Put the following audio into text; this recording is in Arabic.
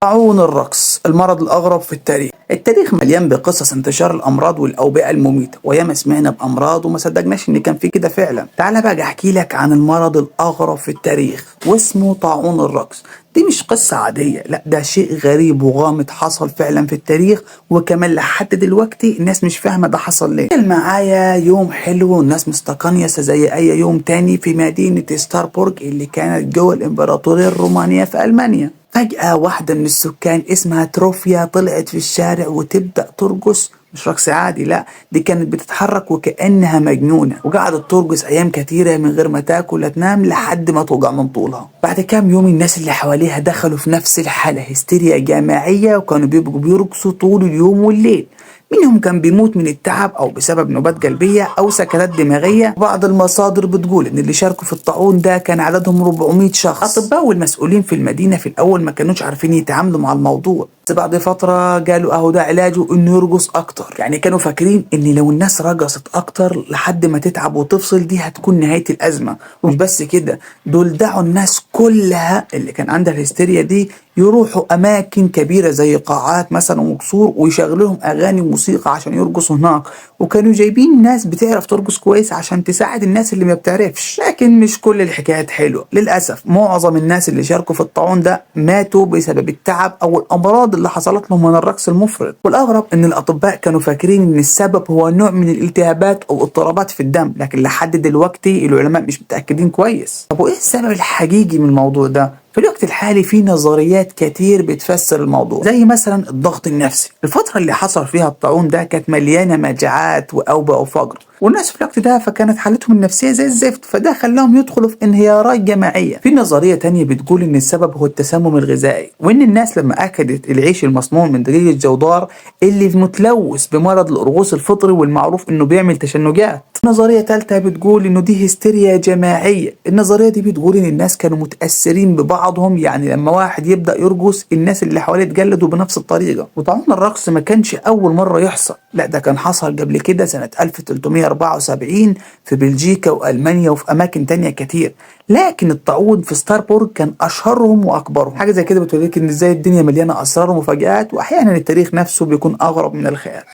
طاعون الرقص، المرض الأغرب في التاريخ. التاريخ مليان بقصص انتشار الأمراض والأوبئة المميتة، وياما سمعنا بأمراض وما صدقناش إن كان في كده فعلا. تعال بقى أحكي لك عن المرض الأغرب في التاريخ واسمه طاعون الرقص. دي مش قصة عادية، لا ده شيء غريب وغامض حصل فعلا في التاريخ، وكمان لحد دلوقتي الناس مش فاهمة ده حصل ليه. تخيل معايا يوم حلو والناس مستقنيسة زي أي يوم تاني في مدينة ستاربورغ اللي كانت جوه الإمبراطورية الرومانية في ألمانيا. فجأة واحدة من السكان اسمها تروفيا طلعت في الشارع وتبدأ ترقص. مش رقص عادي، لا دي كانت بتتحرك وكأنها مجنونة، وقعدت ترقص أيام كتيرة من غير ما تاكل ولا تنام لحد ما توجع من طولها. بعد كام يوم الناس اللي حواليها دخلوا في نفس الحالة، هستيريا جماعية، وكانوا بيبقوا بيرقصوا طول اليوم والليل. منهم كان بيموت من التعب أو بسبب نوبات قلبية أو سكتات دماغية. بعض المصادر بتقول إن اللي شاركوا في الطاعون ده كان عددهم 400 شخص. الأطباء والمسؤولين في المدينة في الأول ما كانوش عارفين يتعاملوا مع الموضوع، بس بعد فترة قالوا أهو ده علاجه إنه يرقص أكتر. يعني كانوا فاكرين إن لو الناس رقصت أكتر لحد ما تتعب وتفصل دي هتكون نهاية الأزمة. ومش بس كده، دول دعوا الناس كلها اللي كان عندها الهستيريا دي يروحوا أماكن كبيرة زي قاعات مثلا وقصور، ويشغلوهم أغاني وموسيقى عشان يرقصوا هناك. وكانوا جايبين ناس بتعرف ترقص كويس عشان تساعد الناس اللي ما بتعرفش. لكن مش كل الحكايات حلوة للأسف. معظم الناس اللي شاركوا في الطاعون ده ماتوا بسبب التعب أو الأمراض اللي حصلت لهم من الرقص المفرط. والأغرب إن الأطباء كانوا فاكرين إن السبب هو نوع من الالتهابات أو اضطرابات في الدم، لكن لحد دلوقتي العلماء مش متأكدين كويس. طب وإيه السبب الحقيقي من الموضوع ده؟ في الوقت الحالي في نظريات كتير بتفسر الموضوع، زي مثلا الضغط النفسي. الفترة اللي حصل فيها الطاعون ده كانت مليانة مجاعات وأوبئة وفقر، والناس في الوقت ده فكانت حالتهم النفسية زي الزفت، فده خلاهم يدخلوا في انهيارات جماعية. في نظرية تانية بتقول إن السبب هو التسمم الغذائي، وإن الناس لما أكلت العيش المصنوع من دقيق الجودار اللي متلوث بمرض الأرغوث الفطري والمعروف إنه بيعمل تشنجات. نظرية تالتة بتقول إنه دي هستيريا جماعية. النظرية دي بتقول إن الناس كانوا متأثرين ببعضهم، يعني لما واحد يبدأ يرقص الناس اللي حواليه تجلدوا بنفس الطريقة. وطبعا الرقص ما كانش أول مرة يحصل، لا ده كان حصل قبل كده سنة 1374 في بلجيكا وألمانيا وفي أماكن تانية كتير. لكن الطاعون في ستاربورغ كان أشهرهم وأكبرهم. حاجة زي كده بتوريك إن إزاي الدنيا مليانة أسرار ومفاجآت، وأحيانا التاريخ نفسه بيكون أغرب من الخيال.